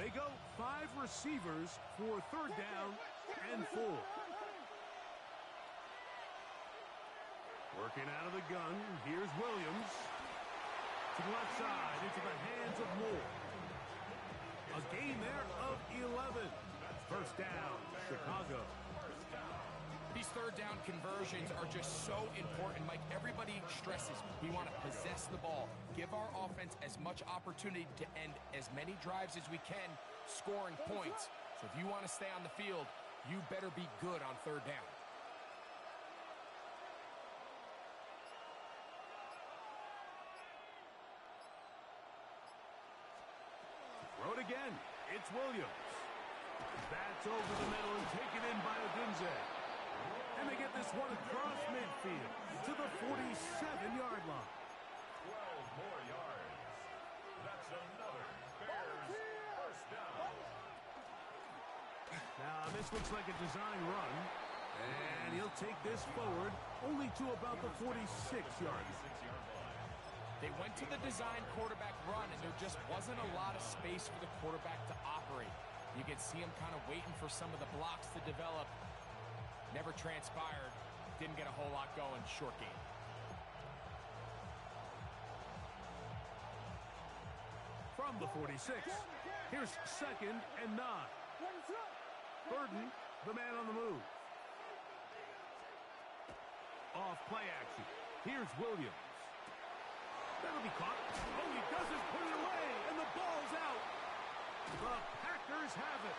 They go 5 receivers for third down and 4. Working out of the gun, here's Williams. To the left side, into the hands of Moore. A gain there of 11. First down, Chicago. These third down conversions are just so important. Mike, everybody stresses we want to possess the ball, give our offense as much opportunity to end as many drives as we can, scoring points. So if you want to stay on the field, you better be good on third down. Throw it again. It's Williams. That's over the middle and taken in by Odunze. And they get this one across midfield to the 47-yard line. 12 more yards. That's another Bears first down. Now, this looks like a design run. And he'll take this forward only to about the 46-yard line. They went to the design quarterback run, and there just wasn't a lot of space for the quarterback to operate. You can see him kind of waiting for some of the blocks to develop. Never transpired. Didn't get a whole lot going. Short game. From the 46, here's 2nd and 9. Burden, the man on the move. Off play action. Here's Williams. That'll be caught. Oh, he doesn't put it away, and the ball's out. The Packers have it.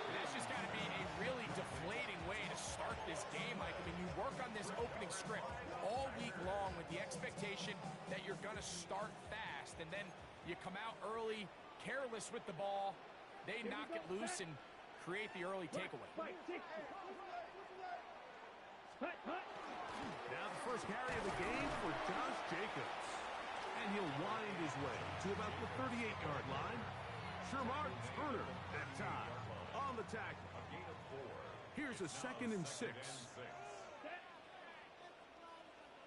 This has got to be a really deflating way to start this game, Mike. I mean, you work on this opening script all week long with the expectation that you're going to start fast, and then you come out early, careless with the ball. They knock it loose and create the early takeaway. Now the first carry of the game for Josh Jacobs. And he'll wind his way to about the 38-yard line. Sherman Turner that time on the tackle. Here's a 2nd and 6.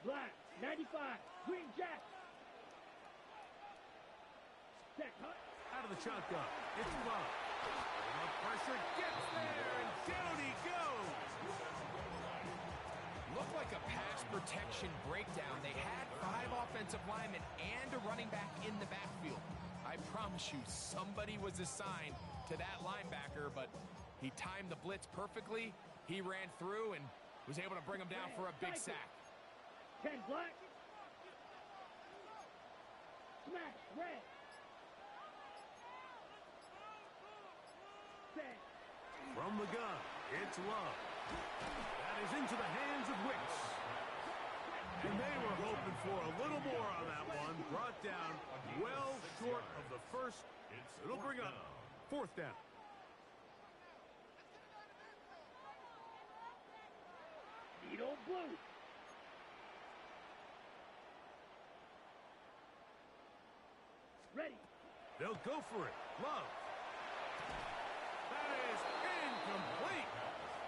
Black, 95, Green Jack. Out of the shotgun. It's Love. The pressure gets there, and down he goes. Looked like a pass protection breakdown. They had 5 offensive linemen and a running back in the backfield. I promise you, somebody was assigned to that linebacker, but he timed the blitz perfectly. He ran through and was able to bring him down for a big sack. 10 black. Smash, red. 10. From the gun, it's Love. That is into the hands of Wicks. And they were hoping for a little more on that one. Brought down well short of the first. It'll bring up 4th down. Needle blue. Ready. They'll go for it. Love. That is incomplete.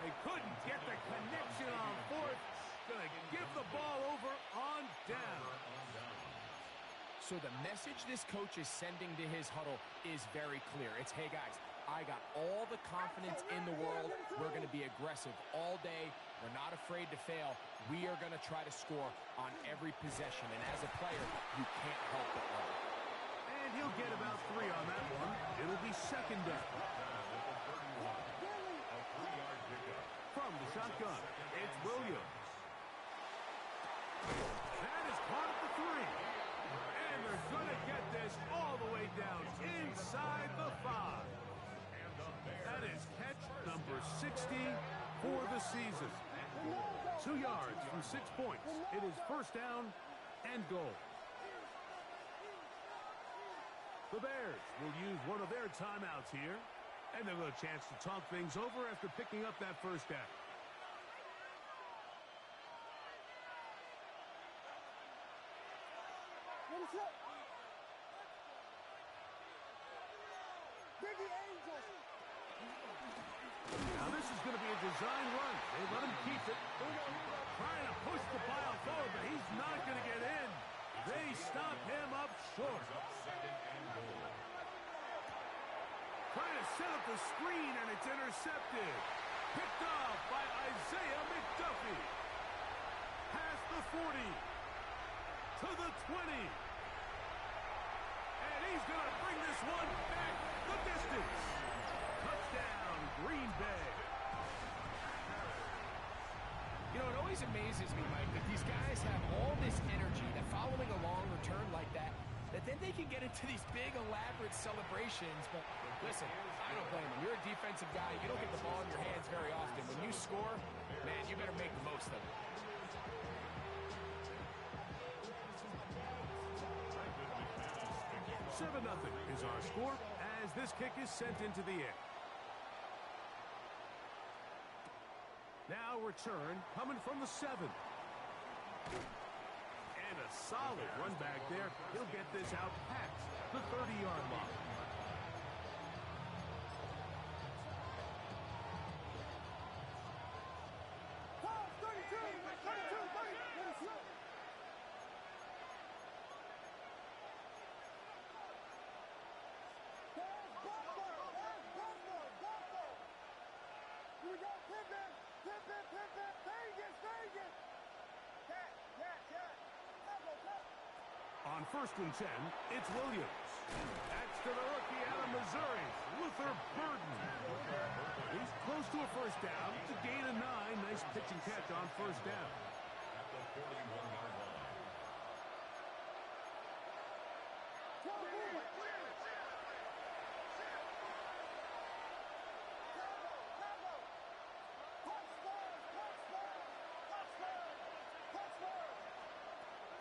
They couldn't get the connection on 4th. Gonna give the ball over on down. So the message this coach is sending to his huddle is very clear. It's, hey guys, I got all the confidence in the world. We're going to be aggressive all day. We're not afraid to fail. We are going to try to score on every possession. And as a player, you can't help but love it. And he'll get about 3 on that one. It'll be 2nd down. From the shotgun, it's Williams. That is caught at the 3. And they're going to get this all the way down inside the 5. That is catch number 60 for the season. 2 yards from 6 points. It is first down and goal. The Bears will use one of their timeouts here. And they'll have a chance to talk things over after picking up that first down. Now this is going to be a design run. They let him keep it. Trying to push the pile forward, but he's not going to get in. They stop him up short. Trying to set up the screen, and it's intercepted. Picked off by Isaiah McDuffie. Past the 40. To the 20. And he's going to bring this one back the distance. Touchdown, Green Bay. You know, it always amazes me, Mike, that these guys have all this energy, that following a long return like that then they can get into these big, elaborate celebrations. But listen, I don't blame them. You're a defensive guy. You don't get the ball in your hands very often. When you score, man, you better make the most of it. 7-0 is our score as this kick is sent into the air. Now return coming from the 7. And a solid run back there. He'll get this out past the 30-yard line. On 1st and 10, it's Williams. That's to the rookie out of Missouri, Luther Burden. He's close to a first down to gain a 9. Nice pitch and catch on first down. At the 41-yard line.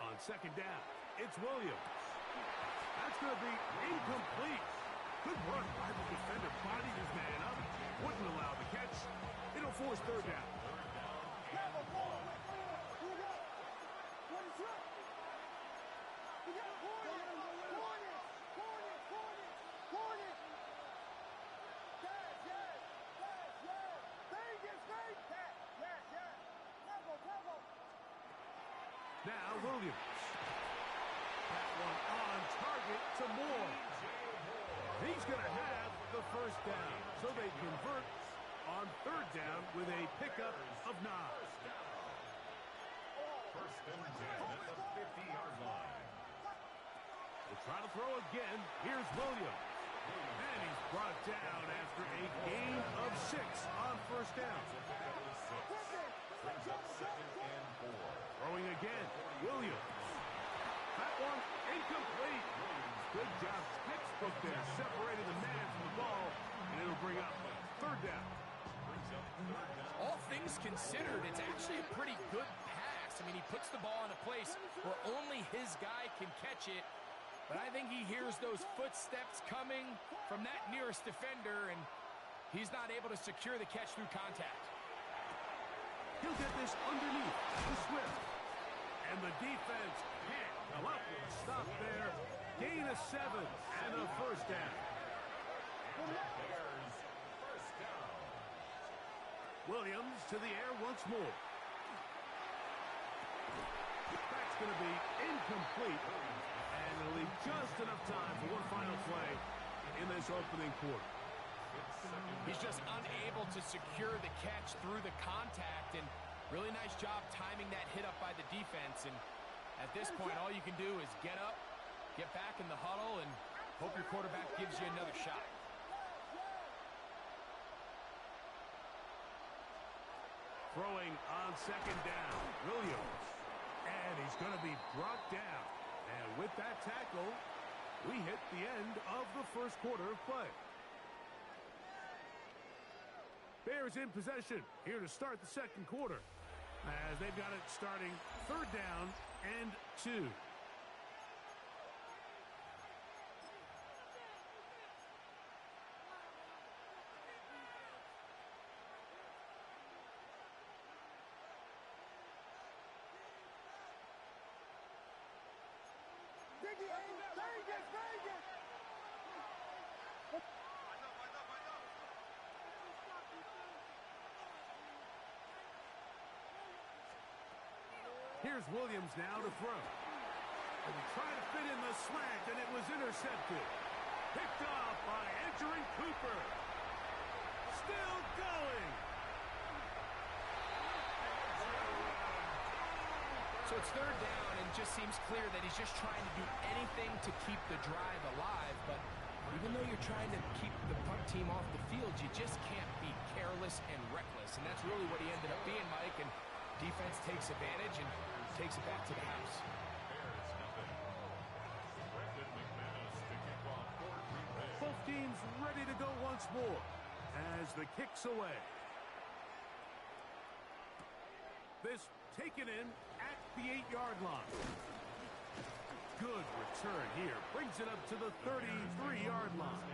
On 2nd down, it's Williams. That's going to be incomplete. Good work by the defender. Bodied his man up. Wouldn't allow the catch. It'll force 3rd down. Now Williams. That one on target to Moore. He's going to have the first down. So they convert on 3rd down with a pickup of 9. 1st and 10 at the 50-yard line. We'll try to throw again. Here's Williams. And he's brought down after a gain of 6 on 1st down. Brings up 2nd and 4. Throwing again. Williams. That one incomplete. Good job. Textbook there. Separated the man from the ball. And it'll bring up 3rd down. All things considered, it's actually a pretty good pass. I mean, he puts the ball in a place where only his guy can catch it. But I think he hears those footsteps coming from that nearest defender, and he's not able to secure the catch through contact. He'll get this underneath to Swift. And the defense can't come up with a stop there. Gain of 7 and a first down. Bears, first down. Williams to the air once more. That's going to be incomplete. And it'll leave just enough time for one final play in this opening quarter. He's just unable to secure the catch through the contact, and really nice job timing that hit up by the defense. And at this point, all you can do is get up, get back in the huddle, and hope your quarterback gives you another shot. Throwing on 2nd down, Williams. And he's going to be brought down. And with that tackle, we hit the end of the first quarter of play. Bears in possession here to start the second quarter, as they've got it starting 3rd down and 2. Here's Williams now to throw. And he tried to fit in the slant, and it was intercepted. Picked off by Edgerrin Cooper. Still going. So it's third down, and it just seems clear that he's just trying to do anything to keep the drive alive. But even though you're trying to keep the punt team off the field, you just can't be careless and reckless. And that's really what he ended up being, Mike. And defense takes advantage and takes it back to the house. Both teams ready to go once more as the kick's away. This taken in at the 8-yard line. Good return here. Brings it up to the 33-yard line.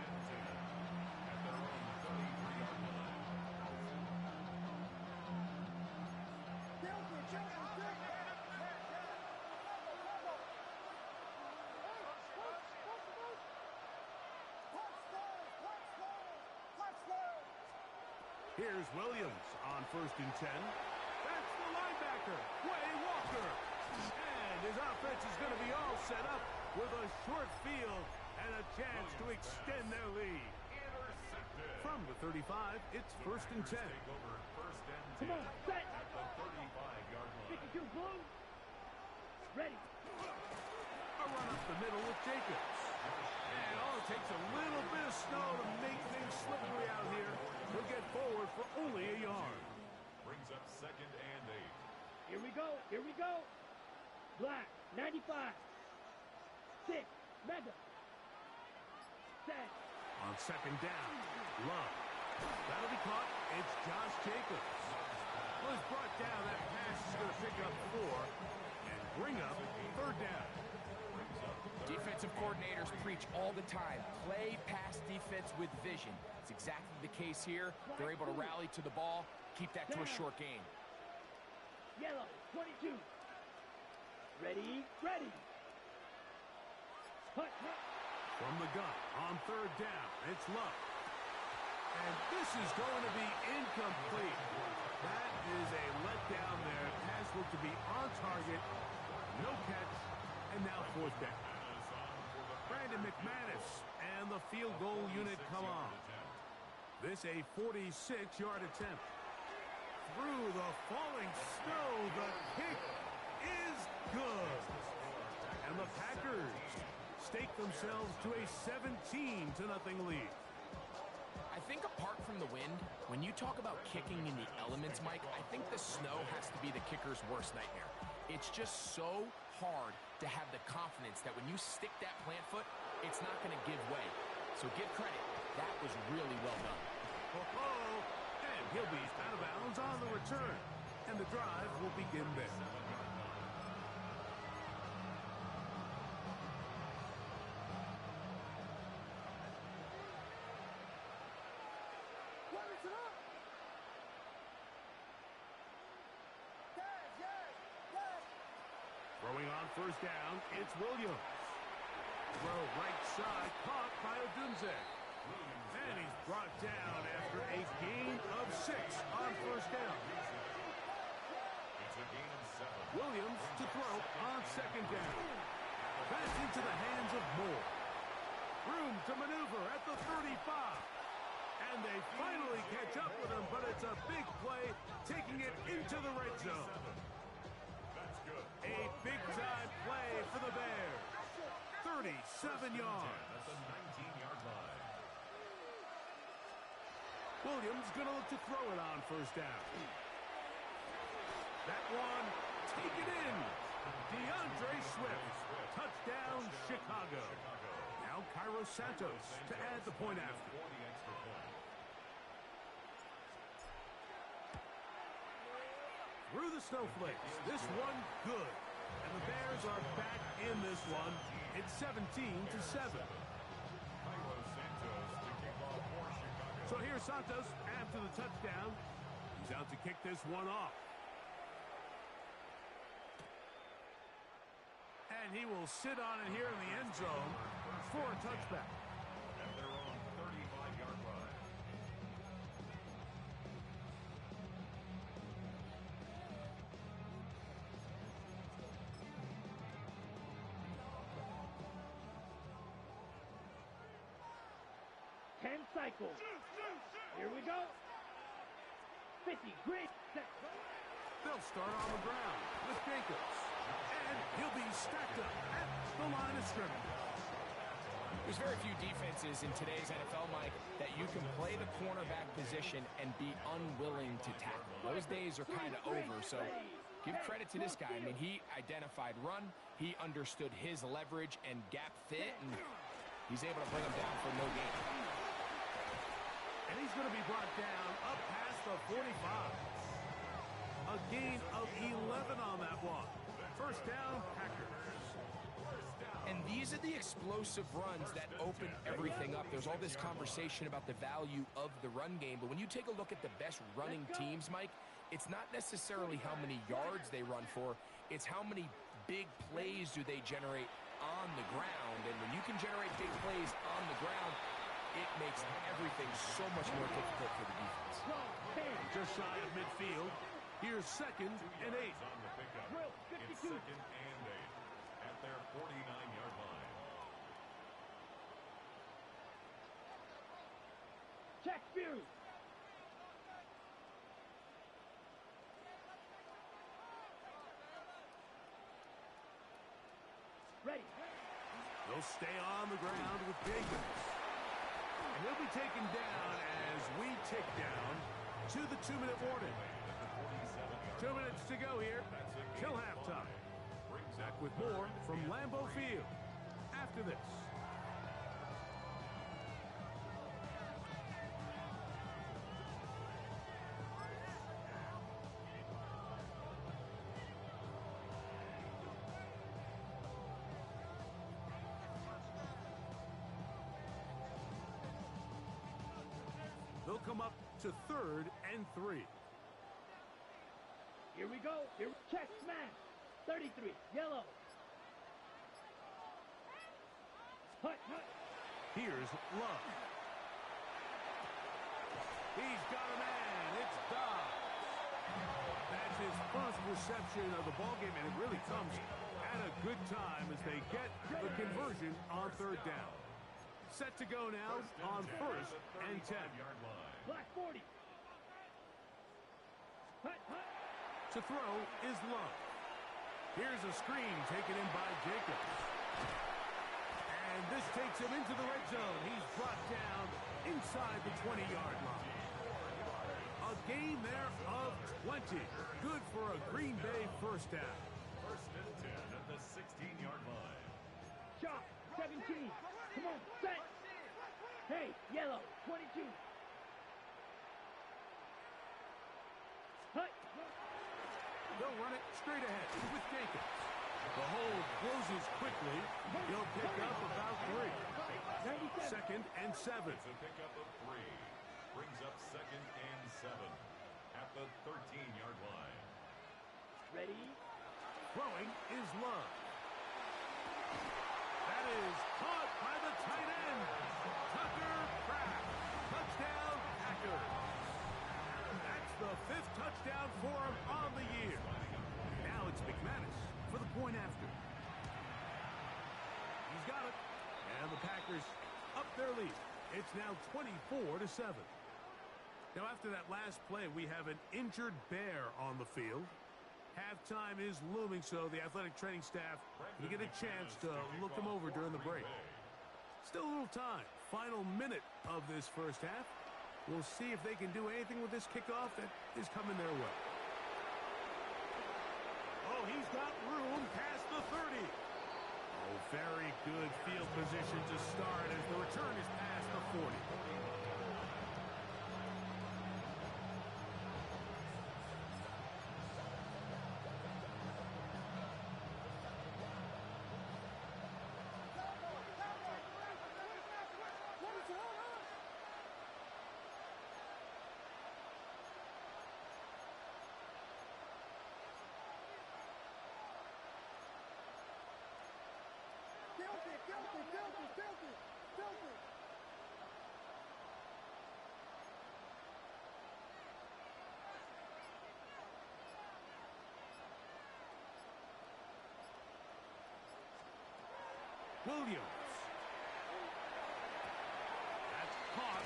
Here's Williams on 1st and 10. That's the linebacker, Quay Walker. And his offense is going to be all set up with a short field and a chance to extend their lead. From the 35, it's 1st and 10. Come on, set. 52 blue. Ready. A run up the middle with Jacobs. And all it takes a little bit of snow to make things slippery out here. He'll get forward for only a yard. Brings up 2nd and 8. Here we go. Here we go. Black, 95. 6, Mega. Set. On 2nd down, Love. That'll be caught. It's Josh Jacobs. Was brought down. That pass is going to pick up 4 and bring up 3rd down. Defensive coordinators preach all the time. Play pass defense with vision. It's exactly the case here. They're able to rally to the ball, keep that to a short game. Yellow, 22. Ready, ready. Hut, hut. From the gun on 3rd down, it's Love. And this is going to be incomplete. That is a letdown there. Pass looked to be on target. No catch. And now 4th down. Brandon McManus and the field goal unit come on. This a 46-yard attempt. Through the falling snow, the kick is good. And the Packers stake themselves to a 17-0 lead. I think apart from the wind, when you talk about kicking in the elements, Mike, I think the snow has to be the kicker's worst nightmare. It's just so hard to have the confidence that when you stick that plant foot, it's not going to give way. So give credit. That was really well done. And he'll be out of bounds on the return. And the drive will begin there. Throwing on 1st down, it's Williams. Throw right side, caught by Odunze. And he's brought down after a gain of 6 on 1st down. It's a gain of 7. Williams to throw on 2nd down. Pass into the hands of Moore. Room to maneuver at the 35. And they finally catch up with him, but it's a big play, taking it into the red zone. A big-time play for the Bears. 37 yards. At the 19-yard line. Williams going to look to throw it on 1st down. That one, take it in. DeAndre Swift. Touchdown, Chicago. Now Cairo Santos to add the point after. Through the snowflakes. This one good. And the Bears are back in this one. It's 17-7. So here's Santos after the touchdown. He's out to kick this one off. And he will sit on it here in the end zone for a touchback. At their own 35-yard line. cycle. Here we go. 50, great. They'll start on the ground with Jacobs. And he'll be stacked up at the line of scrimmage. There's very few defenses in today's NFL, Mike, that you can play the cornerback position and be unwilling to tackle. Those days are kind of over, so give credit to this guy. I mean, he identified run, he understood his leverage and gap fit, and he's able to bring him down for no gain. And he's going to be brought down up past the 45. A gain of 11 on that one. First down, Packers. And these are the explosive runs that open everything up. There's all this conversation about the value of the run game, but when you take a look at the best running teams, Mike, it's not necessarily how many yards they run for, it's how many big plays do they generate on the ground. And when you can generate big plays on the ground, it makes everything so much more difficult for the defense. Just shy of midfield. Here's 2nd and 8. On the pickup. It's 2nd and 8 at their 49-yard line. Check Fury. Ready. They'll stay on the ground with Jacobs. And he'll be taken down as we tick down to the 2-minute warning. 2 minutes to go here till halftime. Back with more from Lambeau Field after this. They'll come up to 3rd and 3. Here we go. Here, check smash. 33, yellow. Hut, hut. Here's Love. He's got a man. It's Dobbs. That's his first reception of the ballgame, and it really comes at a good time as they get the conversion on 3rd down. Set to go now on 1st and 10. Black 40. Hut, hut. To throw is Love. Here's a screen taken in by Jacobs. And this takes him into the red zone. He's brought down inside the 20-yard line. A gain there of 20. Good for a Green Bay first down. 1st and 10 at the 16-yard line. Shot, 17. Come on, set. Hey, yellow, 22. Hut. They'll run it straight ahead with Jacobs. The hold closes quickly. He'll pick up about 3. 2nd and 7. It's a pickup of 3. Brings up 2nd and 7 at the 13-yard line. Ready? Throwing is Love. That is caught by the tight end. Tucker Kraft. Touchdown, Packers. That's the 5th touchdown for him on the year. Now it's McManus for the point after. He's got it. And the Packers up their lead. It's now 24-7. Now after that last play, we have an injured Bear on the field. Halftime is looming, so the athletic training staff will get a chance to look him over during the break. Still a little time. Final minute of this first half. We'll see if they can do anything with this kickoff that is coming their way. Oh, he's got room past the 30. Oh, very good field position to start as the return is past the 40. Filthy. Williams. That's caught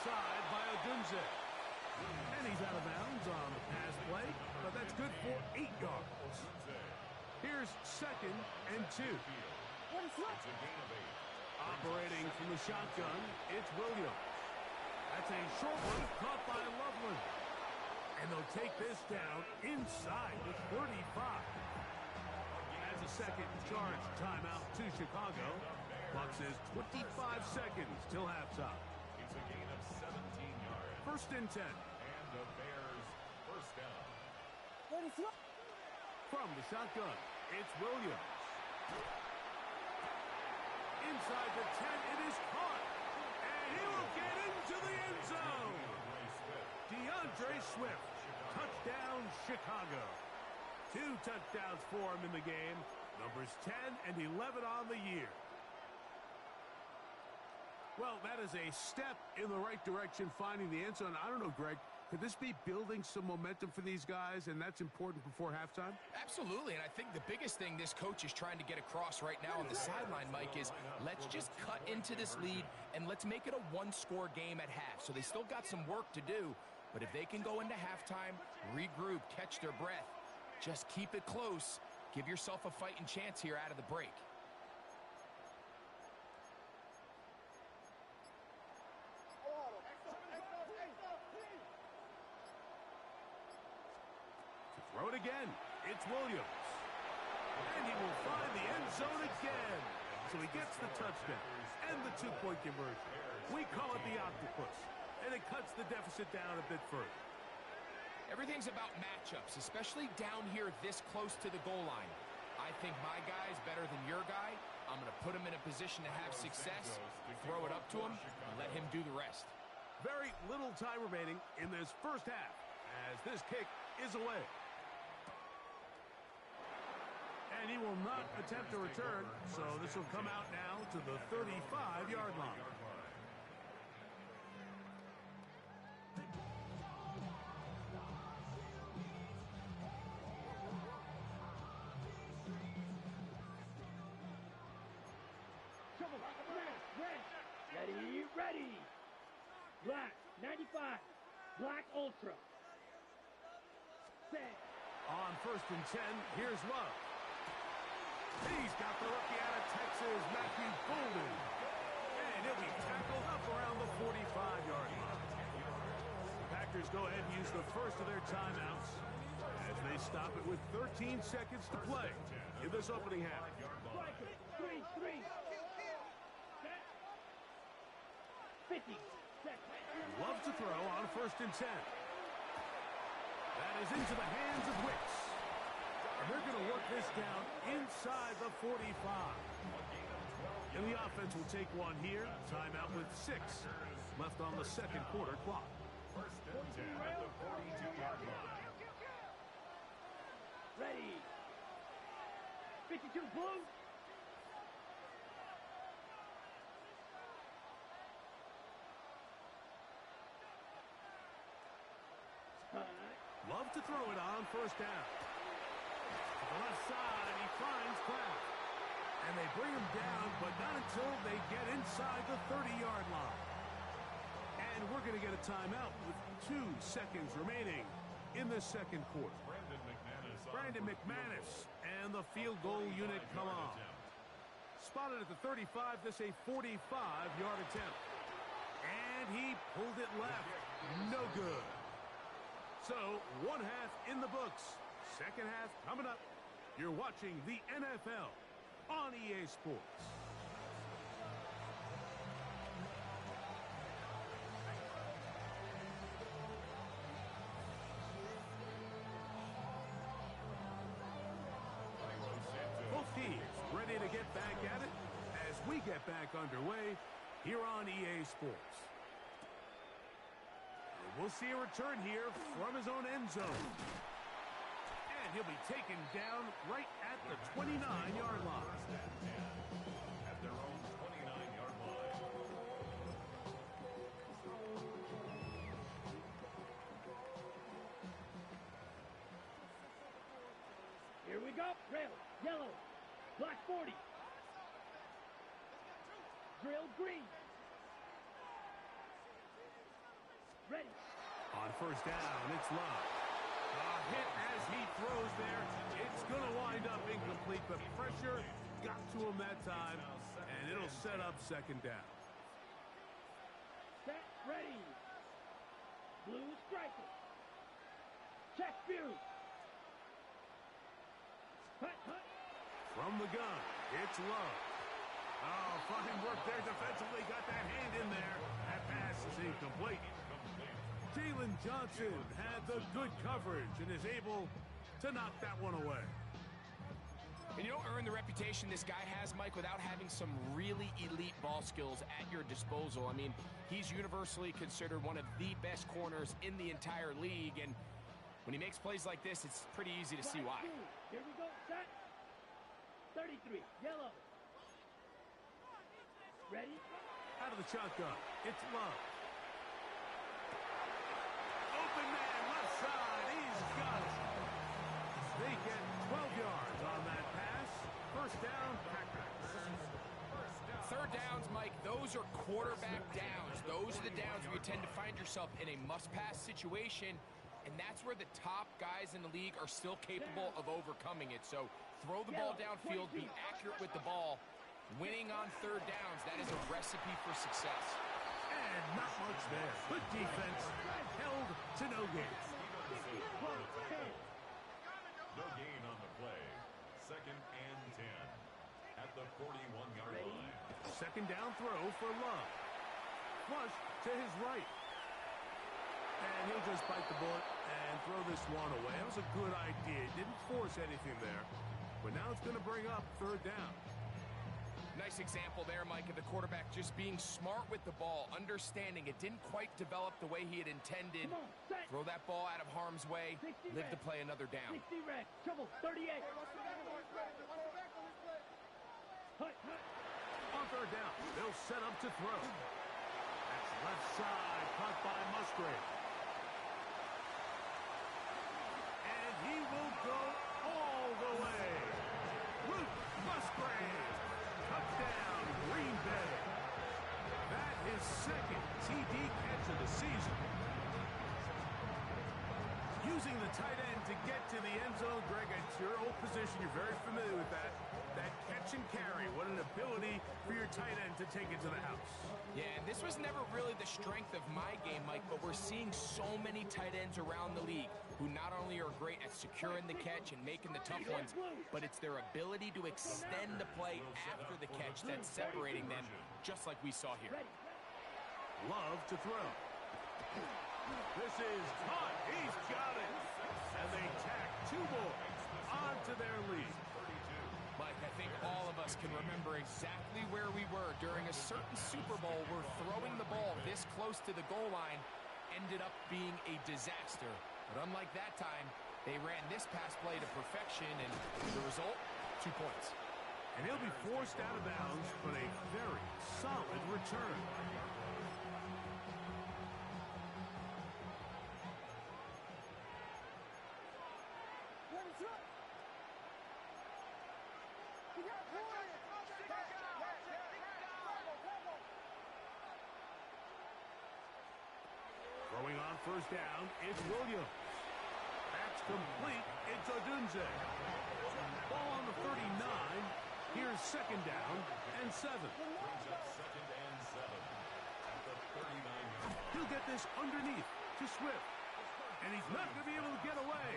inside by Odunze. And he's out of bounds on the pass play, but that's good for 8 yards. Here's 2nd and 2. Operating from the shotgun, it's Williams. That's a short one caught by Loveland. And they'll take this down inside the 35. That's a second charge timeout to Chicago. Clock says 25 seconds till halftime. It's a gain of 17 yards. 1st and 10. And the Bears first down. From the shotgun, it's Williams. Inside the 10, it is caught. And he will get into the end zone. DeAndre Swift. Touchdown, Chicago. 2 touchdowns for him in the game. Numbers 10 and 11 on the year. Well, that is a step in the right direction, finding the end zone. I don't know, Greg. Could this be building some momentum for these guys, and that's important before halftime? Absolutely, and I think the biggest thing this coach is trying to get across right now on the sideline, Mike, is let's just cut into this lead and let's make it a one-score game at half. So they still got some work to do, but if they can go into halftime, regroup, catch their breath, just keep it close, give yourself a fighting chance here out of the break. Throw it again. It's Williams. And he will find the end zone again. So he gets the touchdown and the 2-point conversion. We call it the octopus. And it cuts the deficit down a bit further. Everything's about matchups, especially down here this close to the goal line. I think my guy's better than your guy. I'm going to put him in a position to have success, throw it up to him, and let him do the rest. Very little time remaining in this first half as this kick is away. And he will not attempt a return, so this will come out now to the 35-yard line. Ready. Black, 95. Black Ultra. Set. On 1st and 10, here's Love. He's got the rookie out of Texas, Matthew Golden. And he'll be tackled up around the 45-yard line. The Packers go ahead and use the first of their timeouts as they stop it with 13 seconds to play in this opening half. 3. 50 seconds. Love to throw on 1st and 10. That is into the hands of Wicks. And they're going to work this down inside the 45. And the offense will take one here. Timeout with 6 left on the second quarter clock. 1st and 10 at the 42-yard line. Ready. 52 blue. Love to throw it on 1st down. To the left side, he finds Kraft. And they bring him down, but not until they get inside the 30-yard line. And we're going to get a timeout with 2 seconds remaining in the second quarter. Brandon McManus and the field goal unit come on. Spotted at the 35, this a 45-yard attempt. And he pulled it left. No good. So, one half in the books. Second half coming up. You're watching the NFL on EA Sports. Both teams ready to get back at it as we get back underway here on EA Sports. We'll see a return here from his own end zone. And he'll be taken down right at the 29-yard line. At their own 29-yard line. Here we go. Red, yellow, black 40. Drill green. Ready. On first down, it's Love. A hit as he throws there. It's going to wind up incomplete, but pressure got to him that time, and it'll set up second down. Set. Ready. Blue striker. Check view. Hut, hut. From the gun, it's Love. Oh, fine work there defensively. Got that hand in there. That pass is incomplete. Jalen Johnson had the good coverage and is able to knock that one away. And you don't earn the reputation this guy has, Mike, without having some really elite ball skills at your disposal. I mean, he's universally considered one of the best corners in the entire league, and when he makes plays like this, it's pretty easy to see why. Here we go. Set. 33. Yellow. Ready? Out of the shotgun, it's Love. Open man, left side, he's got it. They get 12 yards on that pass. First down, Packers. Third downs, Mike, those are quarterback downs. Those are the downs where you tend to find yourself in a must-pass situation, and that's where the top guys in the league are still capable of overcoming it. So throw the ball downfield, be accurate with the ball. Winning on third downs, that is a recipe for success. And not much there. Good defense, held to no gain. No gain on the play. Second and 10 at the 41-yard line. Second down throw for Love. Flush to his right. And he'll just bite the bullet and throw this one away. That was a good idea. Didn't force anything there. But now it's going to bring up third down. Nice example there, Mike, of the quarterback just being smart with the ball, understanding it didn't quite develop the way he had intended. Throw that ball out of harm's way, live to play another down. 60 red. Trouble. 38. Hut, hut. On third down, they'll set up to throw. That's left side, caught by Musgrave. And he will go all the way. Luke Musgrave. Touchdown, Green Bay. That is second TD catch of the season. Using the tight end to get to the end zone, Greg, it's your old position. You're very familiar with that. That catch and carry. What an ability for your tight end to take it to the house. Yeah, and this was never really the strength of my game, Mike, but we're seeing so many tight ends around the league who not only are great at securing the catch and making the tough ones, but it's their ability to extend the play after the catch that's separating them, just like we saw here. Love to throw. This is caught. He's got it. And they tack two more onto their lead. Mike, I think all of us can remember exactly where we were during a certain Super Bowl where throwing the ball this close to the goal line ended up being a disaster. But unlike that time, they ran this pass play to perfection, and the result, 2 points. And he'll be forced out of bounds, but a very solid return. Throwing on first down, it's Williams. That's complete. It's Odunze. Ball on the 39. Here's second down and 7. Brings up second and 7 at the 39-yard line. He'll get this underneath to Swift. And he's not going to be able to get away.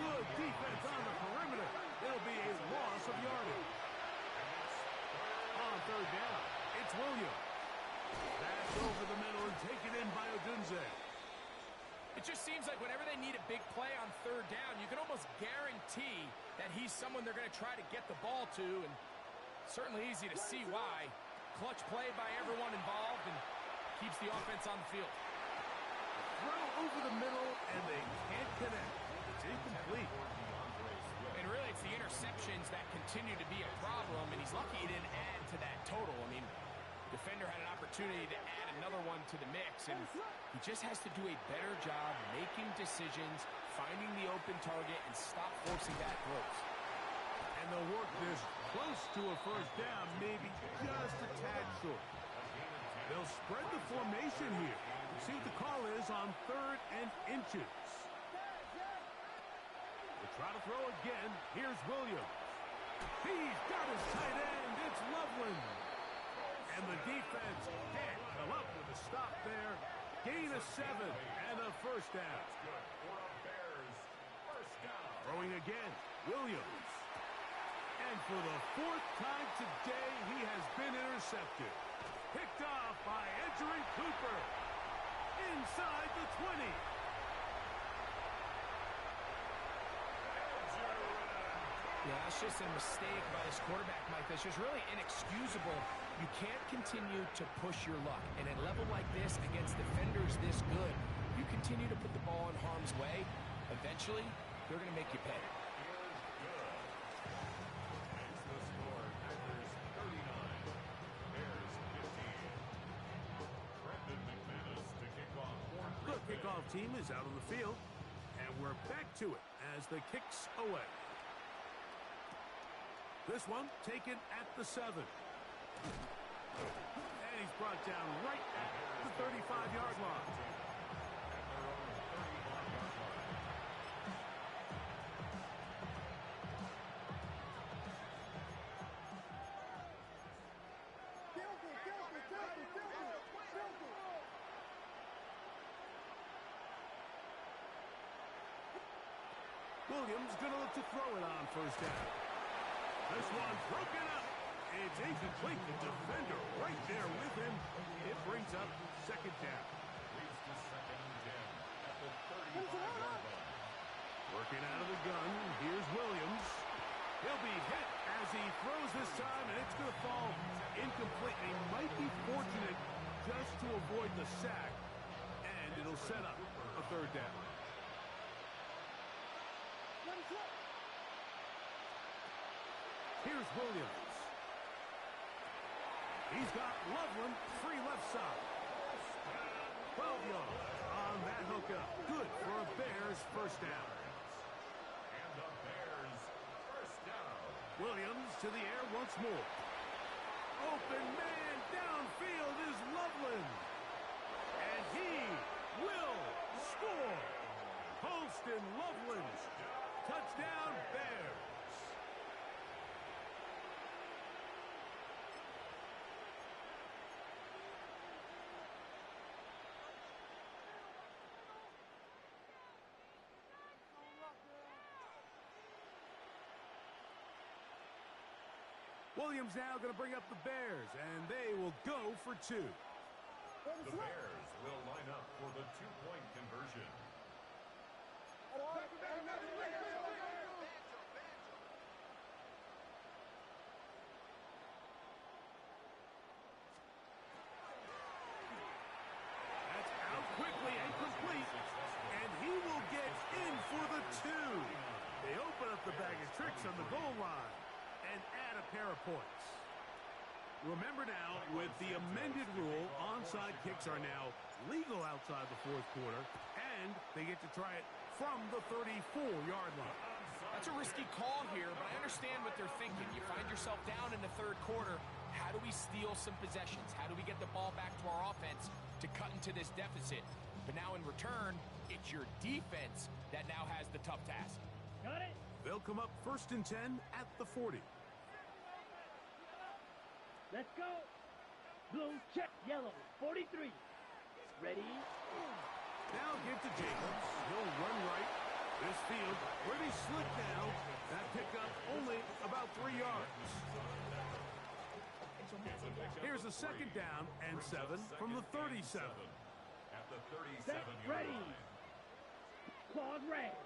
Good defense on the perimeter. It'll be a loss of yardage. On third down, it's Williams. That's over the middle and taken in by Odunze. It just seems like whenever they need a big play on third down, you can almost guarantee that he's someone they're going to try to get the ball to, and certainly easy to see why. Clutch play by everyone involved and keeps the offense on the field. Throw over the middle, and they can't connect. It's incomplete. And really, it's the interceptions that continue to be a problem, and he's lucky he didn't add to that total. I mean, defender had an opportunity to add another one to the mix, and he just has to do a better job making decisions, finding the open target, and stop forcing bad throws. And they'll work this close to a first down, maybe just a tad short. They'll spread the formation here. See what the call is on 3rd and inches. We'll try to throw again. Here's Williams. He's got his tight end. It's Loveland. And the defense can't come up with a stop there. Gain of 7 and a first down. Throwing again, Williams. And for the 4th time today, he has been intercepted. Picked off by Edgerrin Cooper. Inside the 20. Yeah, that's just a mistake by this quarterback, Mike. That's just really inexcusable. You can't continue to push your luck. And at a level like this, against defenders this good, you continue to put the ball in harm's way, eventually, they're going to make you pay. The kickoff team is out on the field, and we're back to it as the kick's away. This one taken at the 7. And he's brought down right at the 35-yard line. Williams going to look to throw it on first down. This one broken up. It's incomplete. The defender right there with him. It brings up 2nd down. Working out of the gun. Here's Williams. He'll be hit as he throws this time, and it's going to fall incomplete. He might be fortunate just to avoid the sack, and it'll set up a 3rd down. Here's Williams. He's got Loveland free left side. 12 yards on that hookup. Good for a Bears first down. And the Bears first down. Williams to the air once more. Open man downfield is Loveland. And he will score. Holston Loveland. Touchdown Bears. Williams now going to bring up the Bears, and they will go for 2. The Bears will line up for the 2-point conversion. That's out quickly and complete, and he will get in for the 2. They open up the bag of tricks on the goal line and add a pair of points. Remember now, with the amended rule, onside kicks are now legal outside the 4th quarter, and they get to try it from the 34-yard line. That's a risky call here, but I understand what they're thinking. You find yourself down in the 3rd quarter. How do we steal some possessions? How do we get the ball back to our offense to cut into this deficit? But now in return, it's your defense that now has the tough task. Got it? They'll come up 1st and 10 at the 40. Let's go. Blue, check. Yellow, 43. Ready? Now give to Jacobs. He'll run right. This field pretty slick now. That pickup only about 3 yards. Here's a 2nd down and 7 from the 37. At the Set, 37-yard ready. line. Claude red.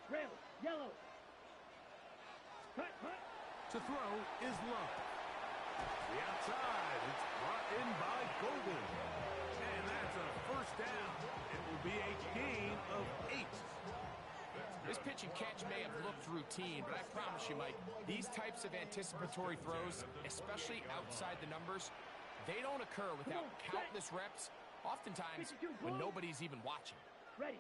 Red, yellow. Cut. To throw is Love. The outside. It's brought in by Golden. And that's a first down. It will be a gain of 8. This pitch and catch may have looked routine, but I promise you, Mike, these types of anticipatory throws, especially outside the numbers, they don't occur without countless reps, oftentimes when nobody's even watching. Ready.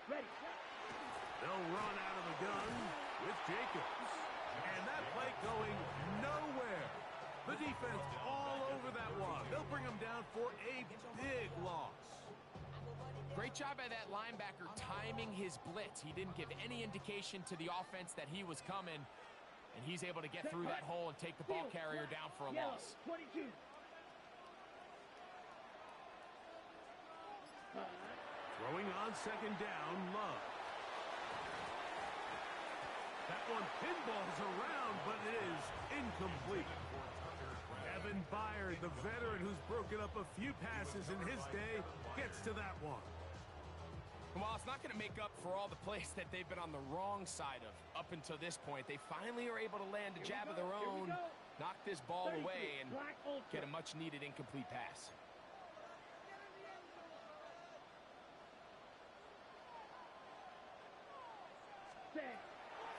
They'll run out of the gun with Jacobs. And that play going nowhere. The defense all over that one. down for a big loss. Great job by that linebacker timing his blitz. He didn't give any indication to the offense that he was coming, and he's able to get through that hole and take the ball carrier down for a loss. 22. Throwing on second down, Love. That one pinballs around, but it is incomplete. Evan Byard, the veteran who's broken up a few passes in his day, gets to that one. Well, it's not going to make up for all the plays that they've been on the wrong side of up until this point. They finally are able to land a jab of their own, knock this ball away, and get a much-needed incomplete pass.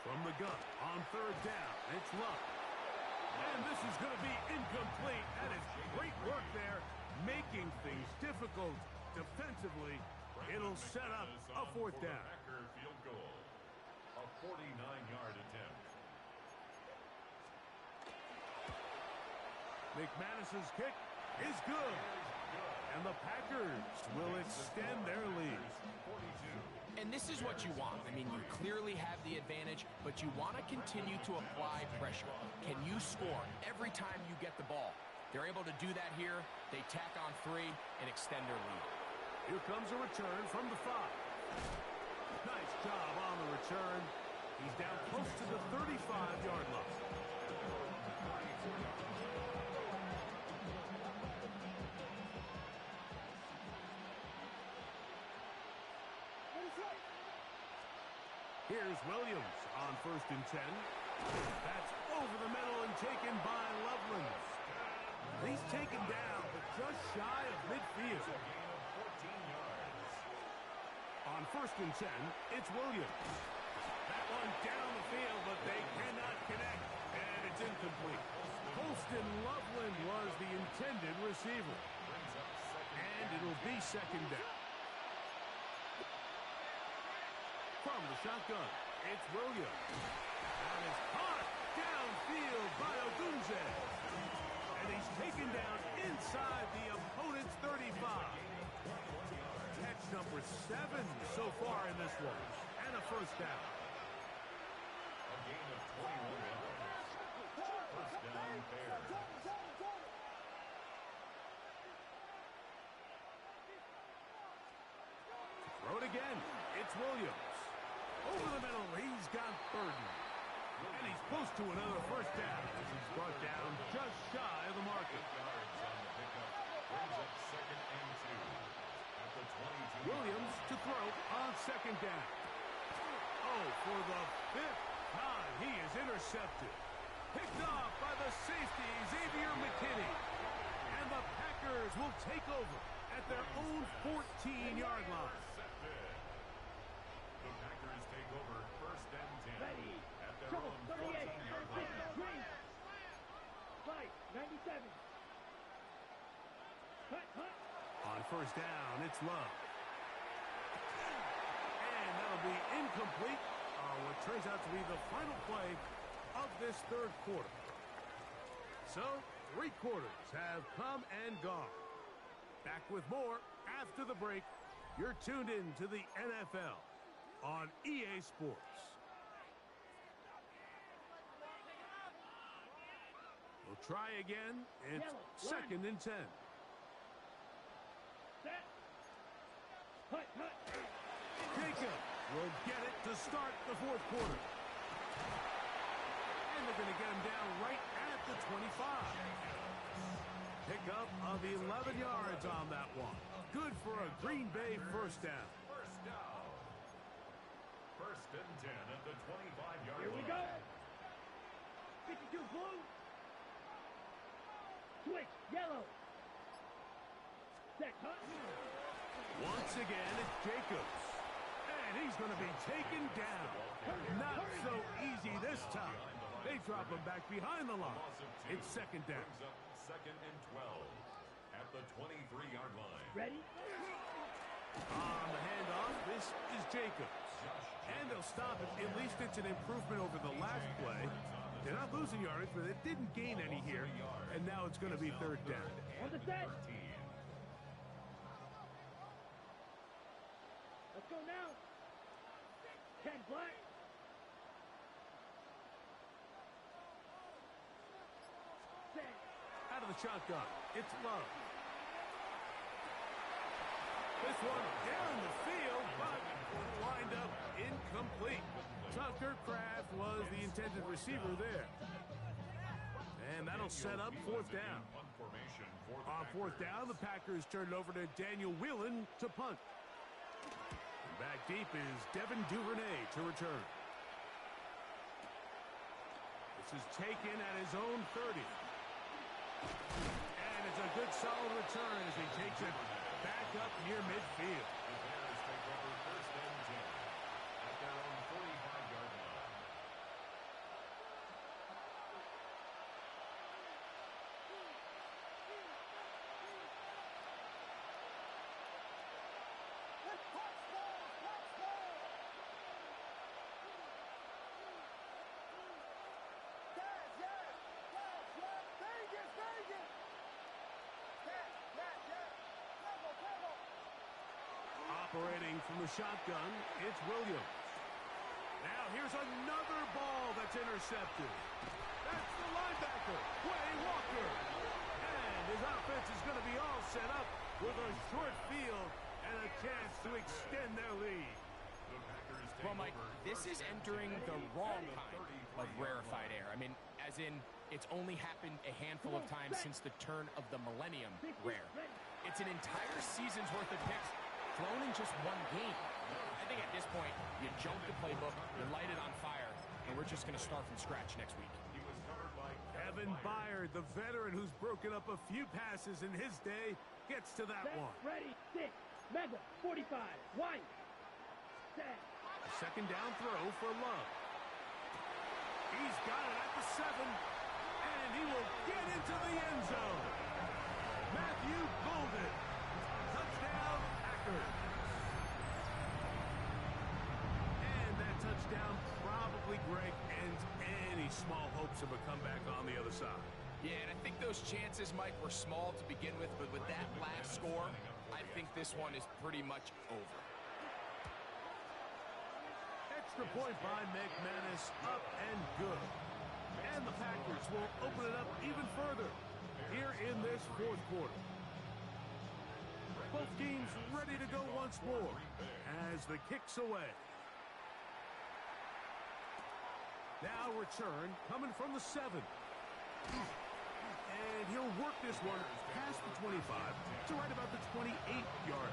From the gun on third down, it's Love. And this is going to be incomplete. That is great work there, making things difficult defensively. It'll set up a fourth down. Packer field goal. A 49-yard attempt. McManus's kick is good. And the Packers will extend their lead. 42. And this is what you want. I mean, you clearly have the advantage, but you want to continue to apply pressure. Can you score every time you get the ball? They're able to do that here. They tack on 3 and extend their lead. Here comes a return from the 5. Nice job on the return. He's down close to the 35-yard line. Here's Williams on 1st and 10. That's over the middle and taken by Loveland. He's taken down, but just shy of midfield. On 1st and 10, it's Williams. That one down the field, but they cannot connect, and it's incomplete. Holston Loveland was the intended receiver. And it'll be second down. From the shotgun, it's Williams. That is caught downfield by Odunze. And he's taken down inside the opponent's 35. Catch number 7 so far in this one. And a first down. A gain of 21 yards. First down, Bears. Throw it again. It's Williams. Over the middle, he's got Burden. And he's close to another first down as he's brought down just shy of the marker. 8 yards on the pickup. Brings up second and 2. At the 22. Williams to throw on second down. Oh, for the 5th time, he is intercepted. Picked off by the safety, Xavier McKinney. And the Packers will take over at their own 14-yard line. The Packers take over 1st and 10. Ready. At their Trouble. own 38. 14-yard line. Green. Right. 97. Hut. On first down, it's Love. And that'll be incomplete on what turns out to be the final play of this third quarter. So, 3 quarters have come and gone. Back with more after the break. You're tuned in to the NFL on EA Sports. We'll try again. It's second and 10. Set. Hut. Jacob will get it to start the fourth quarter. And they're going to get him down right at the 25. Pickup of 11 yards on that one. Good for a Green Bay first down. First down. 1st and 10 at the 25-yard line. Here we go. 52 blue. Switch. Yellow. Set. Hut. Once again, it's Jacobs. And he's going to be taken down. Not so easy this time. They drop him back behind the line. It's second down. Brings up second and 12 at the 23-yard line. Ready. On the handoff, this is Jacobs. And they'll stop it. At least it's an improvement over the last play. They're not losing yardage, but it didn't gain any here. And now it's going to be third down. On the set. go now. 10 black. Out of the shotgun, it's Love. This one down the field, but lined up incomplete. Tucker Kraft was the intended receiver there. And that'll set up fourth down. On fourth down, the Packers turn it over to Daniel Whelan to punt. And back deep is Devin Duvernay to return. This is taken at his own 30. And it's a good solid return as he takes it back up near midfield. Operating from the shotgun, it's Williams. Now here's another ball that's intercepted. That's the linebacker, Quay Walker. And his offense is going to be all set up with a short field and a chance to extend their lead. Well, Mike, this is entering the wrong kind of rarefied air. I mean, as in, it's only happened a handful of times since the turn of the millennium rare. It's an entire season's worth of picks thrown in just one game. I think at this point, you jump the playbook, you light it on fire, and we're just going to start from scratch next week. Evan Byard, the veteran who's broken up a few passes in his day, gets to that one. Ready, 6, Mega, 45, White, set. Second down throw for Love. He's got it at the 7, and he will get into the end zone. Matthew Golden. Touchdown, Packers. And that touchdown probably, Greg, ends any small hopes of a comeback on the other side. Yeah, and I think those chances, Mike, were small to begin with, but with that last score, I think this one is pretty much over. Extra point by McManus, up and good. And the Packers will open it up even further here in this fourth quarter. Both teams ready to go once more as the kick's away. Now return coming from the 7. And he'll work this one past the 25 to right about the 28-yard